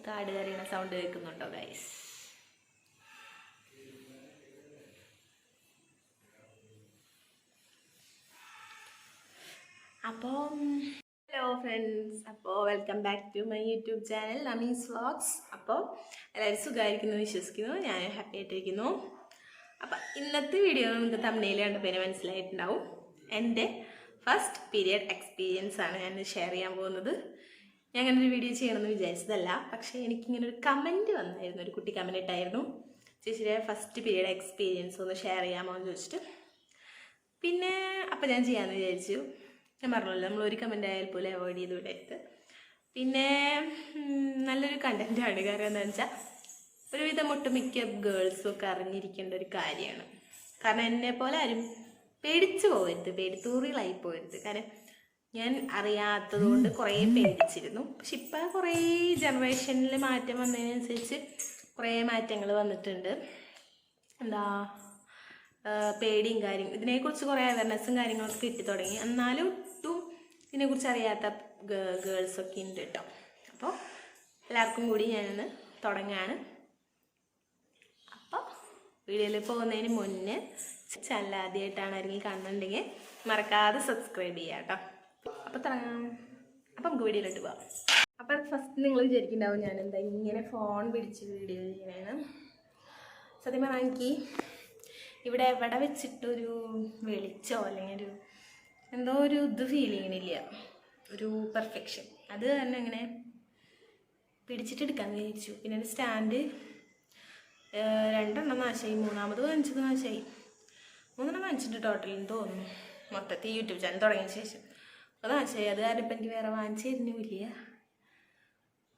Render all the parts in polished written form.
കാട് കറിയണ സൗണ്ട് കേൾക്കുന്നുണ്ടോ ഗൈസ്? അപ്പോൾ ഹലോ ഫ്രണ്ട്സ്, അപ്പോൾ welcome back to my YouTube channel Nami's vlogs. അപ്പോൾ എല്ലാവരും സുഖമായിരിക്കുന്നു വിശ്വസിക്കുന്നു. ഞാൻ ഹാപ്പി ആയിട്ടിരിക്കുന്നു. അപ്പം ഇന്നത്തെ വീഡിയോ നിങ്ങൾക്ക് തമ്മിൽ കണ്ട പേര് മനസ്സിലായിട്ടുണ്ടാവും. എൻ്റെ ഫസ്റ്റ് പീരിയഡ് എക്സ്പീരിയൻസ് ആണ് ഞാൻ ഷെയർ ചെയ്യാൻ പോകുന്നത്. ഞാൻ അങ്ങനെ ഒരു വീഡിയോ ചെയ്യണമെന്ന് വിചാരിച്ചതല്ല, പക്ഷേ എനിക്കിങ്ങനെ ഒരു കമൻറ്റ് വന്നായിരുന്നു. ഒരു കുട്ടി കമൻറ്റ് ഇട്ടായിരുന്നു, ചേച്ചിയുടെ ഫസ്റ്റ് പീരിയഡ് എക്സ്പീരിയൻസ് ഒന്ന് ഷെയർ ചെയ്യാമോ എന്ന് ചോദിച്ചിട്ട്. പിന്നെ അപ്പം ഞാൻ ചെയ്യാമെന്ന് വിചാരിച്ചു. ഞാൻ പറഞ്ഞല്ലോ, നമ്മളൊരു കമൻ്റ് ആയാൽ പോലും അവോയ്ഡ് ചെയ്ത് വിടരുത്. പിന്നെ നല്ലൊരു കണ്ടൻറ്റാണ്. കാരണം എന്താണെന്ന് വെച്ചാൽ ഒരുവിധം ഒട്ടുമിക്ക ഗേൾസും ഒക്കെ അറിഞ്ഞിരിക്കേണ്ട ഒരു കാര്യമാണ്. കാരണം എന്നെപ്പോലെ ആരും പേടിച്ചു പോകരുത്, പേടിത്തൂറികളായി പോകരുത്. കാരണം ഞാൻ അറിയാത്തത് കൊണ്ട് കുറേ പേടിച്ചിരുന്നു. പക്ഷെ ഇപ്പം കുറേ ജനറേഷനിൽ മാറ്റം വന്നതിനനുസരിച്ച് കുറേ മാറ്റങ്ങൾ വന്നിട്ടുണ്ട്. എന്താ പേടിയും കാര്യം ഇതിനെക്കുറിച്ച് കുറേ അവയർനെസ്സും കാര്യങ്ങളൊക്കെ കിട്ടി തുടങ്ങി. എന്നാലും ഒട്ടും ഇതിനെക്കുറിച്ച് അറിയാത്ത ഗേൾസൊക്കെ ഉണ്ട് കേട്ടോ. അപ്പോൾ എല്ലാവർക്കും കൂടി ഞാനൊന്ന് തുടങ്ങാണ്. അപ്പോൾ വീഡിയോയിൽ പോകുന്നതിന് മുന്നേ ചാനൽ ആദ്യമായിട്ടാണ് ആരെങ്കിലും കാണുന്നുണ്ടെങ്കിൽ മറക്കാതെ സബ്സ്ക്രൈബ് ചെയ്യാം കേട്ടോ. അപ്പോൾ തുടങ്ങാം. അപ്പം നമുക്ക് വീഡിയോയിലോട്ട് പോകാം. അപ്പം ഫസ്റ്റ് നിങ്ങൾ വിചാരിക്കുന്നുണ്ടാവും ഞാൻ എന്താ ഇങ്ങനെ ഫോൺ പിടിച്ച് വീഡിയോ ചെയ്യണേന്ന്. സത്യം പറഞ്ഞാൽ എനിക്ക് ഇവിടെ എവിടെ വെച്ചിട്ടൊരു വെളിച്ചോ അല്ലെങ്കിൽ ഒരു എന്തോ ഒരു ഇത് ഫീൽ ചെയ്യണില്ല, ഒരു പെർഫെക്ഷൻ. അത് തന്നെ അങ്ങനെ പിടിച്ചിട്ടെടുക്കാമെന്ന് വിചാരിച്ചു. പിന്നെ ഒരു സ്റ്റാൻഡ് 2 നാശമായി, 3ാമത് വാങ്ങിച്ചത് നാശമായി. 3 വാങ്ങിച്ചിട്ട് ടോട്ടലെന്ന് തോന്നുന്നു മൊത്തത്തിൽ യൂട്യൂബ് ചാനൽ തുടങ്ങിയ ശേഷം. അപ്പോൾ നാശമായി. അത് കാരണം ഇപ്പം എനിക്ക് വേറെ വാങ്ങിച്ചു തരുന്നില്ല.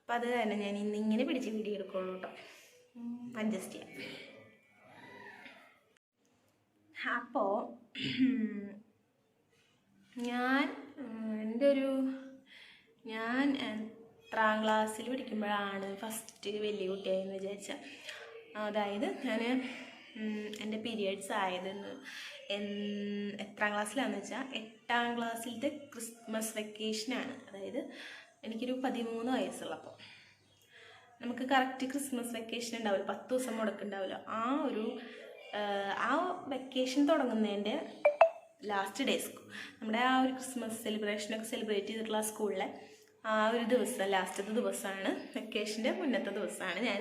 അപ്പം അത് കാരണം ഞാൻ ഇന്നിങ്ങനെ പിടിച്ച് വീഡിയോ എടുക്കുള്ളൂ കേട്ടോ. അഡ്ജസ്റ്റ് ചെയ്യാം. അപ്പോൾ ഞാൻ 3ാം ക്ലാസ്സിൽ പഠിക്കുമ്പോഴാണ് ഫസ്റ്റ് വലിയ കുട്ടിയായെന്ന് വിചാരിച്ച. അതായത് ഞാൻ എൻ്റെ പീരിയഡ്സ് ആയതെന്ന് എത്രാം ക്ലാസ്സിലാണെന്ന് വെച്ചാൽ 8ാം ക്ലാസ്സിലത്തെ ക്രിസ്മസ് വെക്കേഷനാണ്. അതായത് എനിക്കൊരു 13 വയസ്സുള്ളപ്പോൾ. നമുക്ക് കറക്റ്റ് ക്രിസ്മസ് വെക്കേഷൻ ഉണ്ടാവില്ല, 10 ദിവസം മുടക്കുണ്ടാവില്ല. ആ വെക്കേഷൻ തുടങ്ങുന്നതിൻ്റെ ലാസ്റ്റ് ഡേയ്സ്, നമ്മുടെ ആ ഒരു ക്രിസ്മസ് സെലിബ്രേഷനൊക്കെ സെലിബ്രേറ്റ് ചെയ്തിട്ടുള്ള സ്കൂളിലെ ആ ഒരു ദിവസം, ലാസ്റ്റത്തെ ദിവസമാണ്, വെക്കേഷൻ്റെ മുന്നത്തെ ദിവസമാണ് ഞാൻ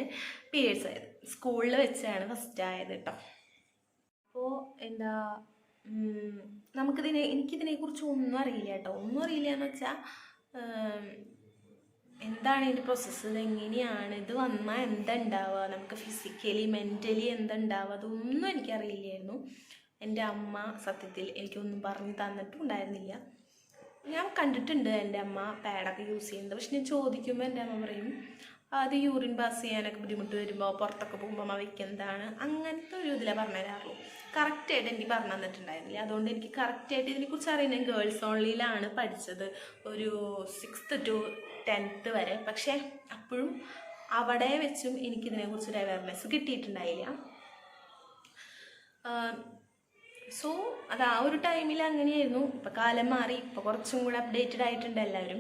പീരിയഡ്സ് ആയത്. സ്കൂളിൽ വെച്ചാണ് ഫസ്റ്റ് ആയത് കേട്ടോ. അപ്പോൾ എന്താ എനിക്കിതിനെക്കുറിച്ച് ഒന്നും അറിയില്ല കേട്ടോ. ഒന്നും അറിയില്ല എന്ന് വെച്ചാൽ എന്താണ് ഇതിൻ്റെ പ്രോസസ്സ്, ഇതെങ്ങനെയാണ്, ഇത് വന്നാൽ എന്താ ഉണ്ടാവുക, നമുക്ക് ഫിസിക്കലി മെൻ്റലി എന്താ ഉണ്ടാവുക, അതൊന്നും എനിക്കറിയില്ലായിരുന്നു. എൻ്റെ അമ്മ സത്യത്തിൽ എനിക്കൊന്നും പറഞ്ഞു തന്നിട്ടും ഉണ്ടായിരുന്നില്ല. ഞാൻ കണ്ടിട്ടുണ്ട് എൻ്റെ അമ്മ പാഡൊക്കെ യൂസ് ചെയ്യുന്നത്. പക്ഷെ ഞാൻ ചോദിക്കുമ്പോൾ എൻ്റെ അമ്മ പറയും അത് യൂറിൻ പാസ് ചെയ്യാനൊക്കെ ബുദ്ധിമുട്ട് വരുമ്പോൾ പുറത്തൊക്കെ പോകുമ്പോൾ അമ്മ വയ്ക്കുന്നതാണ്. അങ്ങനത്തെ ഒരു ഇതിലാണ് പറഞ്ഞു തരാറുള്ളൂ. കറക്റ്റായിട്ട് എനിക്ക് പറഞ്ഞു തന്നിട്ടുണ്ടായിരുന്നില്ല. അതുകൊണ്ട് എനിക്ക് കറക്റ്റായിട്ട് ഇതിനെക്കുറിച്ച് അറിയുന്നത് ഗേൾസ് ഓൺലിയിലാണ് പഠിച്ചത്, ഒരു 6th to 10th വരെ. പക്ഷേ അപ്പോഴും അവിടെ വെച്ചും എനിക്കിതിനെക്കുറിച്ചൊരു അവയർനെസ് കിട്ടിയിട്ടുണ്ടായില്ല. സോ അത് ആ ഒരു ടൈമിൽ അങ്ങനെയായിരുന്നു. ഇപ്പോൾ കാലം മാറി, ഇപ്പോൾ കുറച്ചും കൂടെ അപ്ഡേറ്റഡ് ആയിട്ടുണ്ട് എല്ലാവരും.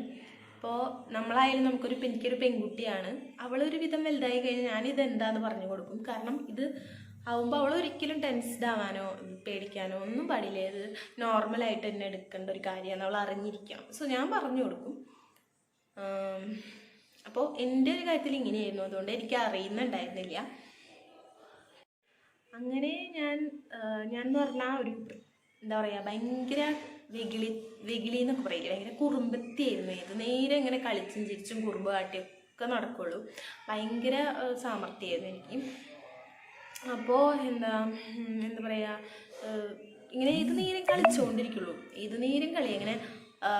ഇപ്പോൾ നമ്മളായാലും എനിക്കൊരു പെൺകുട്ടിയാണ്, അവളൊരു വിധം വലുതായി കഴിഞ്ഞാൽ ഞാനിത് എന്താണെന്ന് പറഞ്ഞു കൊടുക്കും. കാരണം ഇത് ആവുമ്പോൾ അവളൊരിക്കലും ടെൻസ്ഡ് ആവാനോ പേടിക്കാനോ ഒന്നും പാടില്ല. ഇത് നോർമലായിട്ട് തന്നെ എടുക്കേണ്ട ഒരു കാര്യമാണ്, അവൾ അറിഞ്ഞിരിക്കണം. സോ ഞാൻ പറഞ്ഞു കൊടുക്കും. അപ്പോൾ എൻ്റെ ഒരു കാര്യത്തിൽ ഇങ്ങനെയായിരുന്നു. അതുകൊണ്ട് എനിക്ക് അറിയുന്നുണ്ടായിരുന്നില്ല. അങ്ങനെ ഞാൻ എന്ന് പറഞ്ഞാൽ ഒരു എന്താ പറയുക, ഭയങ്കര വെകിളി എന്നൊക്കെ പറയില്ല, ഭയങ്കര കുറുമ്പത്തിയായിരുന്നു. ഇത് നേരെ ഇങ്ങനെ കളിച്ചും ചിരിച്ചും കുറുമ്പ് കാട്ടിയൊക്കെ നടക്കുള്ളൂ. ഭയങ്കര സാമർത്ഥ്യമായിരുന്നു എനിക്ക്. അപ്പോൾ എന്താ പറയുക, ഇങ്ങനെ ഇത് നേരം കളിച്ചുകൊണ്ടിരിക്കുള്ളൂ. ഇത് നേരം കളി ഇങ്ങനെ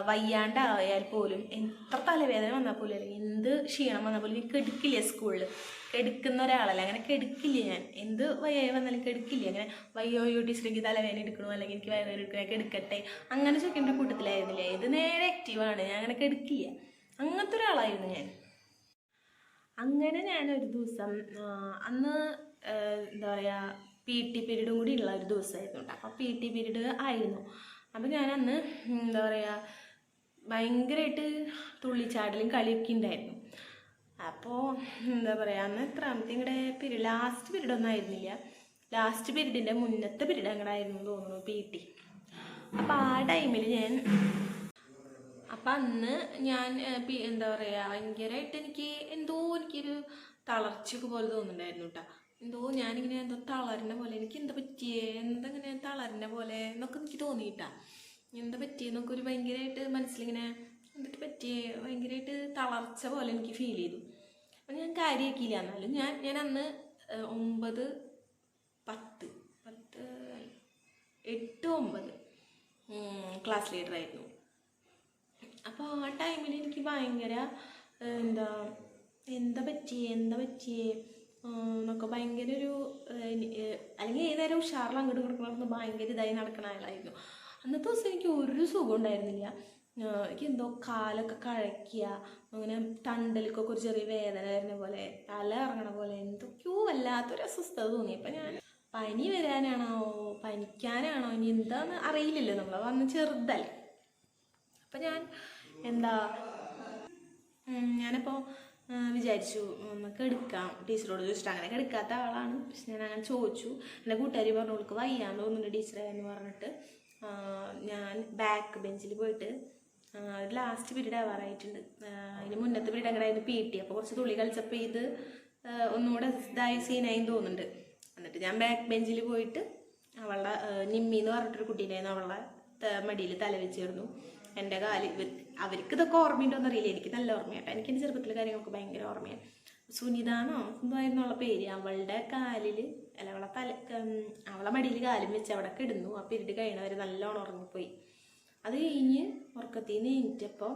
വയ്യാണ്ടായാൽ പോലും, എത്ര തലവേദന വന്നാൽ പോലും അല്ലെങ്കിൽ എന്ത് ക്ഷീണം വന്നാൽ പോലും എനിക്ക് കെടുക്കില്ല. സ്കൂളിൽ കെടുക്കുന്ന ഒരാളല്ല, അങ്ങനെ കെടുക്കില്ല. ഞാൻ എന്ത് വയ്യായി വന്നാലും കെടുക്കില്ല. അങ്ങനെ വയ്യോ ടീച്ചർ എനിക്ക് തലവേദന എടുക്കണോ അല്ലെങ്കിൽ എനിക്ക് വയറുവേദന എടുക്കണോ, കെടുക്കട്ടെ അങ്ങനെ ചോദിക്കേണ്ട കൂട്ടത്തിലായിരുന്നില്ല. ഇത് നേരെ ആക്റ്റീവാണ്, ഞാൻ അങ്ങനെ കെടുക്കില്ല. അങ്ങനത്തെ ഒരാളായിരുന്നു ഞാൻ. അങ്ങനെ ഞാനൊരു ദിവസം അന്ന് എന്താ പറയുക PT പീരീഡും കൂടി ഉള്ള ഒരു ദിവസമായിരുന്നു കേട്ടോ. അപ്പോൾ PT പീരീഡ് ആയിരുന്നു. അപ്പോൾ ഞാൻ അന്ന് എന്താ പറയുക ഭയങ്കരമായിട്ട് തുള്ളിച്ചാടലും കളിയൊക്കെ ഉണ്ടായിരുന്നു. അപ്പോൾ എന്താ പറയുക, അന്ന് എത്രാമത്തെ ഇങ്ങടെ പീരീഡ്, ലാസ്റ്റ് പീരീഡ് ഒന്നും ആയിരുന്നില്ല, ലാസ്റ്റ് പീരീഡിൻ്റെ മുന്നത്തെ പീരീഡ് അങ്ങടായിരുന്നു തോന്നുന്നു PT. അപ്പോൾ ആ ടൈമിൽ അപ്പം അന്ന് ഞാൻ എന്താ പറയുക, ഭയങ്കരമായിട്ട് എനിക്കൊരു തളർച്ചയൊക്കെ പോലെ തോന്നുന്നുണ്ടായിരുന്നു കേട്ടോ. ഞാനിങ്ങനെ തളരുന്ന പോലെ, എനിക്ക് എന്താ പറ്റിയേ, ഇങ്ങനെ തളരുന്ന പോലെ എന്നൊക്കെ എനിക്ക് തോന്നിയിട്ടാ. എന്താ പറ്റിയെന്നൊക്കെ ഒരു ഭയങ്കരമായിട്ട് മനസ്സിലിങ്ങനെ എന്തൊക്കെ പറ്റിയേ, ഭയങ്കരമായിട്ട് തളർച്ച പോലെ എനിക്ക് ഫീൽ ചെയ്തു. അപ്പം ഞാൻ കാര്യമാക്കിയില്ല. എന്നാലും ഞാൻ അന്ന് 9, 10, 8, 9 ക്ലാസ് ലീഡറായിരുന്നു. അപ്പോൾ ആ ടൈമിൽ എനിക്ക് ഭയങ്കര എന്താ പറ്റിയേ എന്നൊക്കെ ഭയങ്കര ഒരു, അല്ലെങ്കിൽ ഏത് നേരം ഉഷാറിൽ അങ്ങോട്ട് കൊടുക്കണമെന്ന് ഭയങ്കര ഇതായി നടക്കണ ആളായിരുന്നു. അന്നത്തെ ദിവസം എനിക്ക് ഒരു സുഖം ഉണ്ടായിരുന്നില്ല. എനിക്ക് എന്തോ കാലൊക്കെ കഴക്കുക, അങ്ങനെ തണ്ടലിക്കൊക്കെ ഒരു ചെറിയ വേദന വരുന്ന പോലെ, തല ഇറങ്ങണ പോലെ, എന്തൊക്കെയോ വല്ലാത്തൊരു അസ്വസ്ഥത തോന്നി. അപ്പം ഞാൻ പനി വരാനാണോ പനിക്കാനാണോ ഇനി എന്താന്ന് അറിയില്ലല്ലോ, നമ്മൾ വന്ന് ചെറുതല്ലേ. അപ്പം ഞാനപ്പോൾ വിചാരിച്ചു നമുക്ക് എടുക്കാം, ടീച്ചറോട് ചോദിച്ചിട്ട്. അങ്ങനെ എടുക്കാത്ത ആളാണ്, പക്ഷെ ഞാൻ അങ്ങനെ ചോദിച്ചു. എൻ്റെ കൂട്ടുകാരി പറഞ്ഞു അവൾക്ക് വയ്യാന്ന് തോന്നുന്നുണ്ട് ടീച്ചറെ എന്ന് പറഞ്ഞിട്ട് ഞാൻ ബാക്ക് ബെഞ്ചിൽ പോയിട്ട്, ലാസ്റ്റ് പീരീഡ് ആവാറായിട്ടുണ്ട്, അതിന് മുന്നത്തെ പീരീഡ് അങ്ങനെ PT. അപ്പോൾ കുറച്ച് തുള്ളി കളിച്ചപ്പോൾ ഇത് ഒന്നുകൂടെ ഇതായി സീനായി തോന്നുന്നുണ്ട്. എന്നിട്ട് ഞാൻ ബാക്ക് ബെഞ്ചിൽ പോയിട്ട് അവളുടെ നിമ്മി എന്ന് പറഞ്ഞിട്ടൊരു കുട്ടീനായിരുന്നു, അവളുടെ മടിയിൽ തല വെച്ചിരുന്നു. എൻ്റെ അവർക്ക് ഇതൊക്കെ ഓർമ്മയുണ്ടോയെന്ന് അറിയില്ല, എനിക്ക് നല്ല ഓർമ്മയാട്ടോ. എനിക്ക് എൻ്റെ ചെറുപ്പത്തിലെ കാര്യങ്ങളൊക്കെ ഭയങ്കര ഓർമ്മയാണ്. സുനിതാന്നോ എന്തായിരുന്നുള്ള പേര്, അവളുടെ കാലിൽ അല്ല അവളെ മടിയിൽ കാലും വെച്ച് അവിടെ കിടന്നു. ആ പീരീഡ് കഴിയണവരെ നല്ലോണം ഉറങ്ങിപ്പോയി. അത് കഴിഞ്ഞ് ഉറക്കത്തിൽ നിന്ന് എണീറ്റപ്പോൾ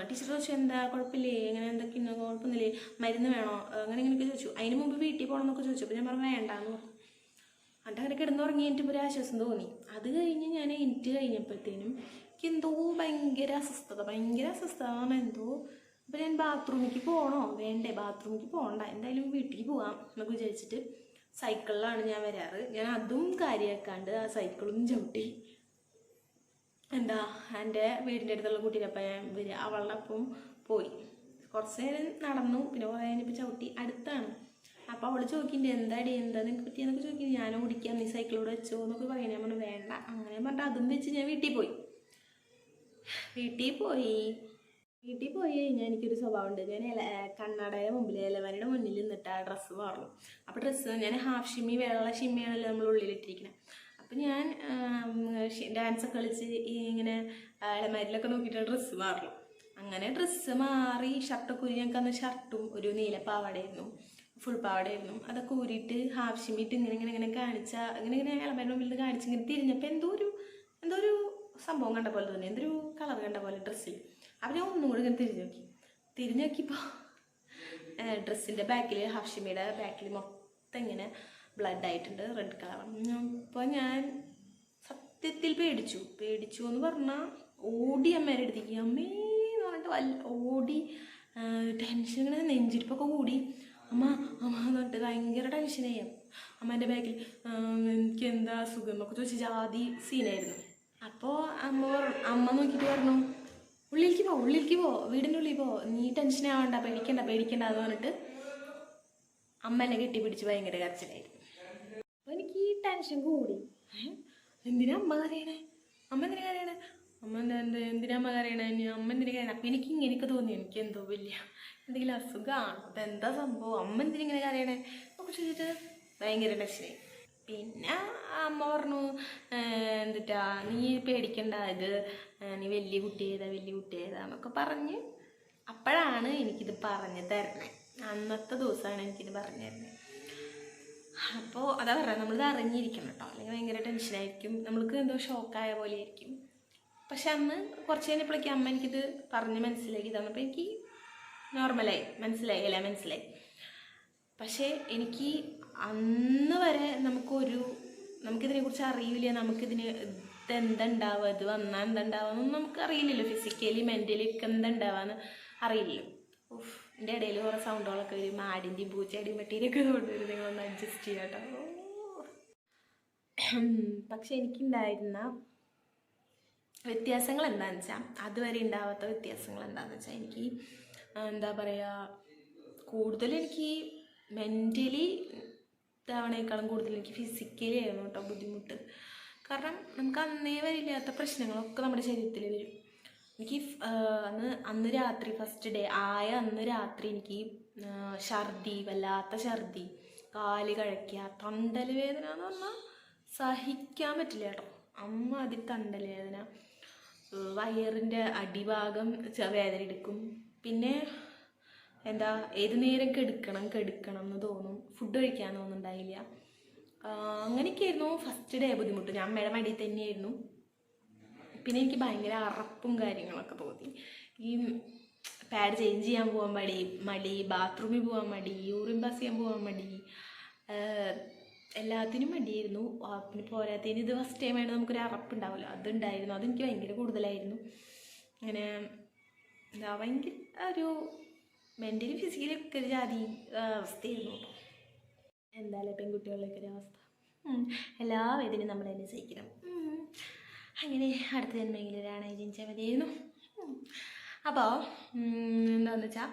ടീച്ചർ ചോദിച്ചു എന്താ കുഴപ്പമില്ലേ, അങ്ങനെ എന്തൊക്കെയാണ് കുഴപ്പമൊന്നുമില്ലേ, മരുന്ന് വേണോ, അങ്ങനെയൊക്കെ ചോദിച്ചു. അതിന് മുമ്പ് വീട്ടിൽ പോകണമെന്നൊക്കെ ചോദിച്ചു. അപ്പോൾ ഞാൻ പറഞ്ഞു വേണ്ടാന്ന് പറഞ്ഞു. എന്നിട്ട് അങ്ങനെ കിടന്നുറങ്ങി എനിക്കിപ്പോൾ ഒരു ആശ്വാസം തോന്നി. അത് കഴിഞ്ഞ് ഞാൻ കഴിഞ്ഞപ്പോഴത്തേനും എനിക്കെന്തോ ഭയങ്കര അസ്വസ്ഥത എന്തോ. അപ്പോൾ ഞാൻ ബാത്റൂമിലേക്ക് പോകണോ വേണ്ടേ, ബാത്റൂമിലേക്ക് പോകണ്ട, എന്തായാലും വീട്ടിലേക്ക് പോകാം എന്നൊക്കെ വിചാരിച്ചിട്ട് സൈക്കിളിലാണ് ഞാൻ വരാറ്. ഞാൻ അതും കാര്യമാക്കാണ്ട് ആ സൈക്കിളും ചവിട്ടി എൻ്റെ വീടിൻ്റെ അടുത്തുള്ള കുട്ടീനപ്പം ഞാൻ അവളുടെ ഒപ്പം പോയി. കുറച്ച് നേരം നടന്നു, പിന്നെ കുറേ കഴിഞ്ഞപ്പോൾ ചവിട്ടി. അടുത്താണ്. അപ്പോൾ അവൾ ചോദിക്കുന്നുണ്ട് എന്താ നിനക്ക് പറ്റിയെന്നൊക്കെ ചോദിക്കുന്നത്. ഞാൻ ഓടിക്കാം, നീ സൈക്കിളോട് വെച്ചോ എന്നൊക്കെ പറയുന്നത്. ഞാൻ പറഞ്ഞു വേണ്ട. അങ്ങനെ പറഞ്ഞിട്ട് അതും വെച്ച് ഞാൻ വീട്ടിൽ പോയി കഴിഞ്ഞാൽ എനിക്കൊരു സ്വഭാവമുണ്ട്. ഞാൻ കണ്ണാടയുടെ മുമ്പിൽ ഇലവരുടെ മുന്നിൽ നിന്നിട്ട് ആ ഡ്രസ്സ് മാറും. അപ്പോൾ ഡ്രസ്സ് ഞാൻ ഹാഫ് ഷിമ്മി, വെള്ള ഷിമ്മിയാണല്ലോ നമ്മൾ ഉള്ളിലിട്ടിരിക്കുന്നത്. അപ്പം ഞാൻ ഡാൻസൊക്കെ കളിച്ച് ഇങ്ങനെ ഇളമാരിലൊക്കെ നോക്കിയിട്ട് ഡ്രസ്സ് മാറും. അങ്ങനെ ഡ്രസ്സ് മാറി ഷർട്ടൊക്കെ ഊരി, ഞങ്ങൾക്ക് അന്ന് ഷർട്ടും ഒരു നീല പാവാടയായിരുന്നു, ഫുൾ പാവാടയായിരുന്നു. അതൊക്കെ ഊരിയിട്ട് ഹാഫ് ഷിമ്മിയിട്ട് ഇങ്ങനെ ഇങ്ങനെ ഇളമാരുടെ മുമ്പിൽ കാണിച്ച് ഇങ്ങനെ തിരിഞ്ഞപ്പോൾ എന്തോ ഒരു സംഭവം കണ്ട പോലെ തോന്നി, എന്തൊരു കളർ കണ്ട പോലെ ഡ്രസ്സിൽ. അപ്പം ഞാൻ ഒന്നും കൂടി ഇങ്ങനെ തിരിഞ്ഞു നോക്കിയപ്പോൾ ഡ്രസ്സിൻ്റെ ബാക്കിൽ, ഹാഫ് ഷിമ്മിയുടെ ബാക്കിൽ മൊത്തം ഇങ്ങനെ ബ്ലഡ് ആയിട്ടുണ്ട്, റെഡ് കളർ. അപ്പോൾ ഞാൻ സത്യത്തിൽ പേടിച്ചു എന്ന് പറഞ്ഞാൽ ഓടി അമ്മേരെ അടുത്തേക്ക്, അമ്മേ എന്ന് പറഞ്ഞിട്ട് ഓടി. ടെൻഷൻ ഇങ്ങനെ നെഞ്ചിരിപ്പൊക്കെ കൂടി. അമ്മ എന്ന് പറഞ്ഞിട്ട് ഭയങ്കര ടെൻഷനായി. അമ്മേൻ്റെ ബാക്കിൽ എനിക്ക് എന്താ സുഖം എന്നൊക്കെ ചോദിച്ച് ജാതി സീനായിരുന്നു. അപ്പോൾ അമ്മ നോക്കിയിട്ട് പറഞ്ഞു ഉള്ളിലേക്ക് പോ, വീടിൻ്റെ ഉള്ളിൽ പോ, നീ ടെൻഷൻ ആവണ്ട, പേടിക്കണ്ട എന്ന് പറഞ്ഞിട്ട് അമ്മ എന്നെ കെട്ടിപ്പിടിച്ച് ഭയങ്കര കരച്ചിലായിരുന്നു. അപ്പോൾ എനിക്ക് ഈ ടെൻഷൻ കൂടി. എന്തിനാ അമ്മ കരയണേ, അമ്മ എന്തിനാ കരയണേ, എന്തിനാ അമ്മ കരയണേ, അമ്മ എന്തിനാ കരയണേ. അപ്പം എനിക്ക് ഇങ്ങനെയൊക്കെ തോന്നി, എനിക്ക് എന്തോ വലിയ എന്തെങ്കിലും അസുഖമാണ്, അതെന്താ സംഭവം, അമ്മ എന്തിനിങ്ങനെ കരയണേ എന്നൊക്കെ ചോദിച്ചിട്ട് ഭയങ്കര ടെൻഷനായി. പിന്നെ അമ്മ പറഞ്ഞു എന്നിട്ടാ നീ പേടിക്കണ്ട, നീ വലിയ കുട്ടിയേതാന്നൊക്കെ പറഞ്ഞ്. അപ്പോഴാണ് എനിക്കിത് പറഞ്ഞു തരണേ, അന്നത്തെ ദിവസമാണ് എനിക്കിത് പറഞ്ഞു തരുന്നത്. അപ്പോൾ അതാ പറഞ്ഞത്, നമ്മളിത് അറിഞ്ഞിരിക്കണം കേട്ടോ, അല്ലെങ്കിൽ ഭയങ്കര ടെൻഷനായിരിക്കും, നമ്മൾക്ക് എന്തോ ഷോക്കായ പോലെ ആയിരിക്കും. പക്ഷെ അന്ന് കുറച്ച് കഴിഞ്ഞപ്പോഴേക്കും അമ്മ എനിക്കിത് പറഞ്ഞ് മനസ്സിലാക്കി തന്നപ്പോൾ എനിക്ക് നോർമലായി, മനസ്സിലായി. പക്ഷേ എനിക്ക് അന്ന് വരെ നമുക്കിതിനെക്കുറിച്ച് അറിയില്ല, ഇതെന്താ ഉണ്ടാവുക, ഇത് വന്നാൽ എന്താ ഉണ്ടാവുക നമുക്ക് അറിയില്ലല്ലോ, ഫിസിക്കലി മെൻ്റലി ഒക്കെ എന്താ ഉണ്ടാവുകയെന്ന് അറിയില്ലല്ലോ. എൻ്റെ ഇടയിൽ കുറേ സൗണ്ടുകളൊക്കെ വരും, ആടിൻ്റെയും പൂച്ചയുടെയും പട്ടീൻ്റെയൊക്കെ സൗണ്ട് വരും, നിങ്ങളൊന്ന് അഡ്ജസ്റ്റ് ചെയ്യാം കേട്ടോ. പക്ഷെ എനിക്കുണ്ടായിരുന്ന വ്യത്യാസങ്ങൾ എന്താണെന്ന് വെച്ചാൽ, അതുവരെ ഉണ്ടാവാത്ത വ്യത്യാസങ്ങൾ എന്താണെന്ന് വെച്ചാൽ, എനിക്ക് എന്താ പറയുക, കൂടുതൽ എനിക്ക് മെൻ്റലി ഇതാവണേക്കാളും കൂടുതൽ എനിക്ക് ഫിസിക്കലി ആയിരുന്നു കേട്ടോ ബുദ്ധിമുട്ട്. കാരണം നമുക്ക് അന്നേ വരില്ലാത്ത പ്രശ്നങ്ങളൊക്കെ നമ്മുടെ ശരീരത്തിൽ വരും. എനിക്ക് അന്ന് രാത്രി ഫസ്റ്റ് ഡേ ആയ അന്ന് രാത്രി എനിക്ക് ഛർദി, വല്ലാത്ത ഛർദി, കാല് കഴയ്ക്കുക, തണ്ടൽ വേദന എന്ന് പറഞ്ഞാൽ സഹിക്കാൻ പറ്റില്ല കേട്ടോ. അമ്മാതിരി തണ്ടൽ വേദന, വയറിൻ്റെ അടിഭാഗം വേദന എടുക്കും. പിന്നെ എന്താ ഏത് നേരം കെടുക്കണം എന്ന് തോന്നും, ഫുഡ് കഴിക്കാൻ തോന്നുന്നുണ്ടായില്ല. അങ്ങനെയൊക്കെയായിരുന്നു ഫസ്റ്റ് ഡേ ബുദ്ധിമുട്ട്. ഞാൻ അമ്മയുടെ മടിയിൽ തന്നെയായിരുന്നു. പിന്നെ എനിക്ക് ഭയങ്കര അറപ്പും കാര്യങ്ങളൊക്കെ തോന്നി. ഈ പാഡ് ചേഞ്ച് ചെയ്യാൻ പോകാൻ മടി, ബാത്റൂമിൽ പോകാൻ മടി, യൂറിൻ പാസ് ചെയ്യാൻ പോകാൻ മടി, എല്ലാത്തിനും മടിയായിരുന്നു. പിന്നെ പോരാത്തതിന് ഇത് ഫസ്റ്റ് ടൈം ആയിട്ട് നമുക്കൊരു അറപ്പുണ്ടാവില്ല, അതുണ്ടായിരുന്നു. അതെനിക്ക് ഭയങ്കര കൂടുതലായിരുന്നു. അങ്ങനെ എന്താ ഭയങ്കര ഒരു മെൻ്റലി ഫിസിക്കലി ഒക്കെ ഒരു ജാതി അവസ്ഥയായിരുന്നു. എന്തായാലും പെൺകുട്ടികളുടെയൊക്കെ ഒരു അവസ്ഥ, എല്ലാ വേദനയും നമ്മൾ തന്നെ സഹിക്കണം. അങ്ങനെ അടുത്ത ജന്മെങ്കിലും ഒരാണായി ജനിച്ചാൽ മതിയായിരുന്നു. അപ്പോൾ എന്താണെന്ന് വെച്ചാൽ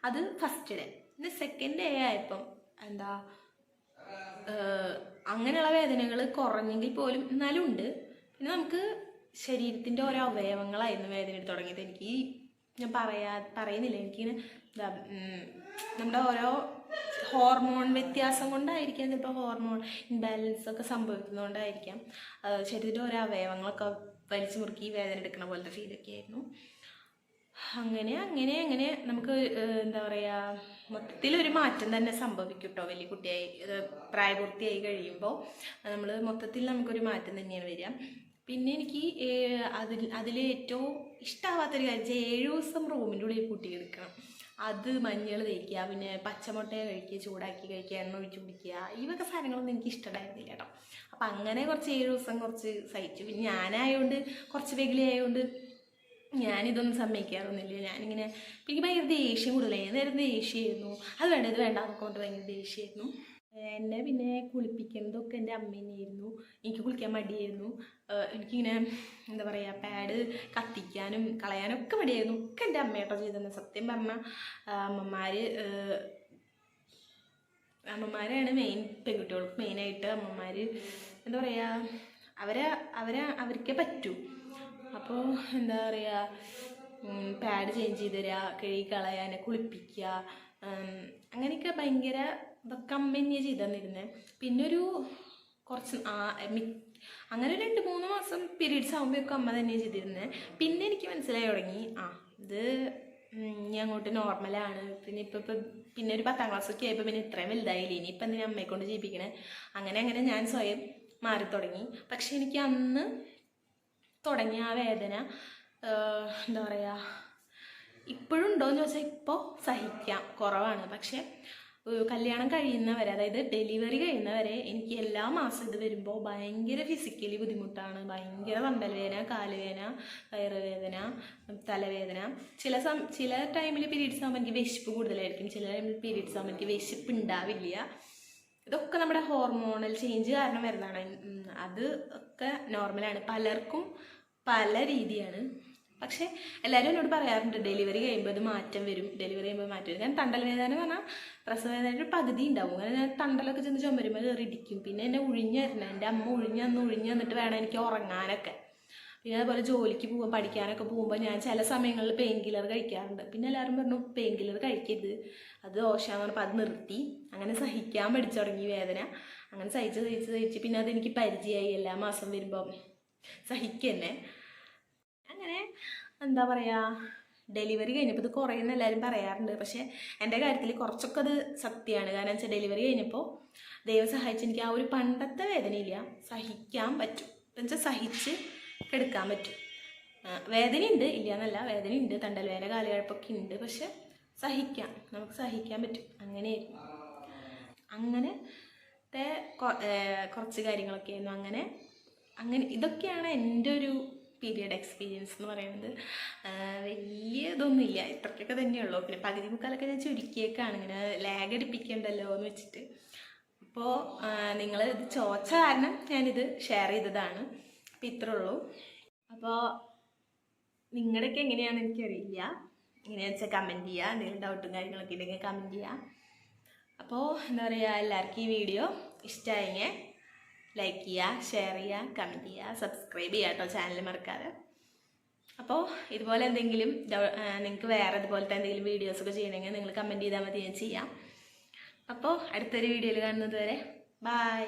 അത് ഫസ്റ്റ് ഡേ. പിന്നെ സെക്കൻഡ് ഡേ ആയപ്പം എന്താ അങ്ങനെയുള്ള വേദനകൾ കുറഞ്ഞെങ്കിൽ പോലും എന്നാലും ഉണ്ട്. പിന്നെ നമുക്ക് ശരീരത്തിൻ്റെ ഓരോ അവയവങ്ങളായിരുന്നു വേദന എടുത്ത് തുടങ്ങിയത്. എനിക്ക് ഞാൻ പറയുന്നില്ല, എനിക്കിങ്ങനെ എന്താ നമ്മുടെ ഓരോ ഹോർമോൺ വ്യത്യാസം കൊണ്ടായിരിക്കാം, ചിലപ്പോൾ ഹോർമോൺ ഇംബാലൻസ് ഒക്കെ സംഭവിക്കുന്നതുകൊണ്ടായിരിക്കാം ശരീരത്തിൻ്റെ ഓരോ അവയവങ്ങളൊക്കെ വലിച്ചു മുറുക്കി വേദന എടുക്കുന്ന പോലത്തെ ഫീലൊക്കെ ആയിരുന്നു. അങ്ങനെ നമുക്ക് എന്താ പറയുക, മൊത്തത്തിലൊരു മാറ്റം തന്നെ സംഭവിക്കും കേട്ടോ. വലിയ കുട്ടിയായി പ്രായപൂർത്തിയായി കഴിയുമ്പോൾ മൊത്തത്തിൽ നമുക്കൊരു മാറ്റം തന്നെയാണ് വരിക. പിന്നെ എനിക്ക് അതിൽ ഏറ്റവും ഇഷ്ടമാവാത്തൊരു കാര്യം 7 ദിവസം റൂമിൻ്റെ ഉള്ളിൽ കൂട്ടിയെടുക്കണം. അത് മഞ്ഞൾ തേക്കുക, പിന്നെ പച്ചമുട്ട കഴിക്കുക, ചൂടാക്കി കഴിക്കുക, എണ്ണ ഒഴിച്ച് കുടിക്കുക, ഈ വക സാധനങ്ങളൊന്നും എനിക്ക് ഇഷ്ടമായിരുന്നില്ല കേട്ടോ. അപ്പം അങ്ങനെ കുറച്ച് 7 ദിവസം കുറച്ച് സഹിച്ചു. പിന്നെ ഞാനായതുകൊണ്ട് കുറച്ച് വെകിലായതുകൊണ്ട് ഞാനിതൊന്നും സമ്മതിക്കാറൊന്നുമില്ല. ഞാനിങ്ങനെ എനിക്ക് ഭയങ്കര ദേഷ്യം കൂടുതലായി. നേരം ദേഷ്യമായിരുന്നു, അത് വേണ്ട ഇത് വേണ്ട എന്നൊക്കെ കൊണ്ട് ഭയങ്കര ദേഷ്യമായിരുന്നു. എന്നെ പിന്നെ കുളിപ്പിക്കുന്നതൊക്കെ എൻ്റെ അമ്മ തന്നെയായിരുന്നു. എനിക്ക് കുളിക്കാൻ മടിയായിരുന്നു. എനിക്കിങ്ങനെ എന്താ പറയുക, പാഡ് കത്തിക്കാനും കളയാനും ഒക്കെ മടിയായിരുന്നു. ഒക്കെ എൻ്റെ അമ്മയാട്ടോ ചെയ്തത്. സത്യം പറഞ്ഞാൽ അമ്മമാരാണ് മെയിൻ. പെൺകുട്ടികൾക്ക് മെയിനായിട്ട് അമ്മമാർ എന്താ പറയുക, അവർക്കേ പറ്റൂ. അപ്പോൾ എന്താ പറയുക, പാഡ് ചേഞ്ച് ചെയ്ത് തരിക, കഴുകി കളയാൻ, കുളിപ്പിക്കുക, അങ്ങനെയൊക്കെ ഭയങ്കര ഇതൊക്കെ അമ്മ തന്നെയാണ് ചെയ്തു തന്നിരുന്നത്. പിന്നെ കുറച്ച് അങ്ങനെ 2-3 മാസം പീരീഡ്സ് ആകുമ്പോഴൊക്കെ അമ്മ തന്നെയാണ് ചെയ്തിരുന്നത്. പിന്നെ എനിക്ക് മനസ്സിലായി തുടങ്ങി, ഇത് ഇനി അങ്ങോട്ട് നോർമലാണ്. പിന്നെ ഒരു 10ാം ക്ലാസ്സൊക്കെ ആയപ്പോൾ പിന്നെ ഇത്രയും വലുതായില്ലേ, ഇനിയിപ്പം എന്തിനാ അമ്മയെ കൊണ്ട് ചെയ്യിപ്പിക്കണേ. അങ്ങനെ ഞാൻ സ്വയം മാറി തുടങ്ങി. പക്ഷെ എനിക്ക് അന്ന് തുടങ്ങിയ ആ വേദന എന്താ പറയുക, ഇപ്പോഴും ഉണ്ടോയെന്ന് ചോദിച്ചാൽ ഇപ്പോൾ സഹിക്കാം, കുറവാണ്. പക്ഷെ കല്യാണം കഴിയുന്നവരെ, അതായത് ഡെലിവറി കഴിയുന്നവരെ എനിക്ക് എല്ലാ മാസം ഇത് വരുമ്പോൾ ഭയങ്കര ഫിസിക്കലി ബുദ്ധിമുട്ടാണ്. ഭയങ്കര തണ്ടൽവേദന, കാലുവേദന, വയറുവേദന, തലവേദന. ചില ടൈമിൽ പീരീഡ്സ് ആകുമ്പോൾ എനിക്ക് വിശപ്പ് കൂടുതലായിരിക്കും, ചില ടൈമിൽ പീരീഡ്സ് ആകുമ്പോൾ എനിക്ക് വിശപ്പ് ഉണ്ടാവില്ല. ഇതൊക്കെ നമ്മുടെ ഹോർമോണൽ ചേഞ്ച് കാരണം വരുന്നതാണ്. അത് ഒക്കെ നോർമലാണ്. പലർക്കും പല രീതിയാണ്. പക്ഷേ എല്ലാവരും എന്നോട് പറയാറുണ്ട് ഡെലിവറി കഴിയുമ്പോൾ അത് മാറ്റം വരും. കാരണം തണ്ടൽ വേദന എന്ന് പറഞ്ഞാൽ പ്രസവവേദനയുടെ ഒരു പകുതി ഉണ്ടാവും. അങ്ങനെ ഞാൻ തണ്ടലൊക്കെ ചെന്ന് ചുമരുമ്പോൾ കയറി ഇടിക്കും. പിന്നെ എന്നെ ഉഴിഞ്ഞായിരുന്നു. എൻ്റെ അമ്മ ഉഴിഞ്ഞ് തന്നിട്ട് വേണം എനിക്ക് ഉറങ്ങാനൊക്കെ. പിന്നെ അതുപോലെ ജോലിക്ക് പോകുമ്പോൾ പഠിക്കാനൊക്കെ പോകുമ്പോൾ ഞാൻ ചില സമയങ്ങളിൽ പെയിൻ കില്ലർ കഴിക്കാറുണ്ട്. പിന്നെ എല്ലാവരും പറഞ്ഞു പെയിൻ കില്ലർ കഴിക്കരുത്, അത് ദോഷമാണെന്ന് പറഞ്ഞപ്പോൾ അത് നിർത്തി. അങ്ങനെ സഹിക്കാൻ പഠിച്ചു തുടങ്ങി വേദന. അങ്ങനെ സഹിച്ച് പിന്നെ അതെനിക്ക് പരിചയമായി. എല്ലാ മാസം വരുമ്പോൾ സഹിക്കന്നെ. അങ്ങനെ എന്താ പറയുക, ഡെലിവറി കഴിഞ്ഞപ്പോൾ ഇത് കുറേയെന്ന് എല്ലാവരും പറയാറുണ്ട്. പക്ഷേ എൻ്റെ കാര്യത്തിൽ കുറച്ചൊക്കെ അത് സത്യമാണ്. കാരണം വെച്ചാൽ ഡെലിവറി കഴിഞ്ഞപ്പോൾ ദൈവം സഹായിച്ച് എനിക്ക് ആ ഒരു പണ്ടത്തെ വേദനയില്ല, സഹിക്കാൻ പറ്റും. എന്നുവെച്ചാൽ സഹിച്ച് എടുക്കാൻ പറ്റും. വേദനയുണ്ട്, ഇല്ല എന്നല്ല, വേദനയുണ്ട്, തണ്ടൽ വേദന, കാലുകഴപ്പൊക്കെ ഉണ്ട്. പക്ഷെ നമുക്ക് സഹിക്കാൻ പറ്റും. അങ്ങനെയായിരുന്നു. അങ്ങനത്തെ കുറച്ച് കാര്യങ്ങളൊക്കെ ആയിരുന്നു. അങ്ങനെ ഇതൊക്കെയാണ് എൻ്റെ ഒരു പീരിയഡ് എക്സ്പീരിയൻസ് എന്ന് പറയുന്നത്. വലിയ ഇതൊന്നുമില്ല, ഇത്രയ്ക്കൊക്കെ തന്നെയുള്ളൂ. പിന്നെ പകുതി മുക്കാലൊക്കെ ഞാൻ ചുരുക്കിയേക്കാണ്, ഇങ്ങനെ ലാഗ് അടിപ്പിക്കണ്ടല്ലോ എന്ന് വെച്ചിട്ട്. അപ്പോൾ നിങ്ങൾ ഇത് ചോദിച്ച കാരണം ഞാനിത് ഷെയർ ചെയ്തതാണ്. അപ്പോൾ ഇത്രേ ഉള്ളൂ. അപ്പോൾ നിങ്ങളുടെയൊക്കെ എങ്ങനെയാണെന്ന് എനിക്കറിയില്ല. ഇങ്ങനെ വെച്ചാൽ കമൻറ്റ് ചെയ്യുക. എന്തെങ്കിലും ഡൗട്ടും കാര്യങ്ങളൊക്കെ ഉണ്ടെങ്കിൽ കമൻറ്റ് ചെയ്യുക. അപ്പോൾ എന്താ പറയുക, എല്ലാവർക്കും ഈ വീഡിയോ ഇഷ്ടമായെങ്കിൽ ലൈക്ക് ചെയ്യുക, ഷെയർ ചെയ്യുക, കമൻറ്റ് ചെയ്യുക, സബ്സ്ക്രൈബ് ചെയ്യുക കേട്ടോ, ചാനൽ മറക്കാതെ. അപ്പോൾ ഇതുപോലെ എന്തെങ്കിലും നിങ്ങൾക്ക് വേറെ ഇതുപോലത്തെ എന്തെങ്കിലും വീഡിയോസൊക്കെ ചെയ്യണമെങ്കിൽ നിങ്ങൾ കമൻറ്റ് ചെയ്താൽ മതി, ഞാൻ ചെയ്യാം. അപ്പോൾ അടുത്തൊരു വീഡിയോയിൽ കാണുന്നത് വരെ ബൈ.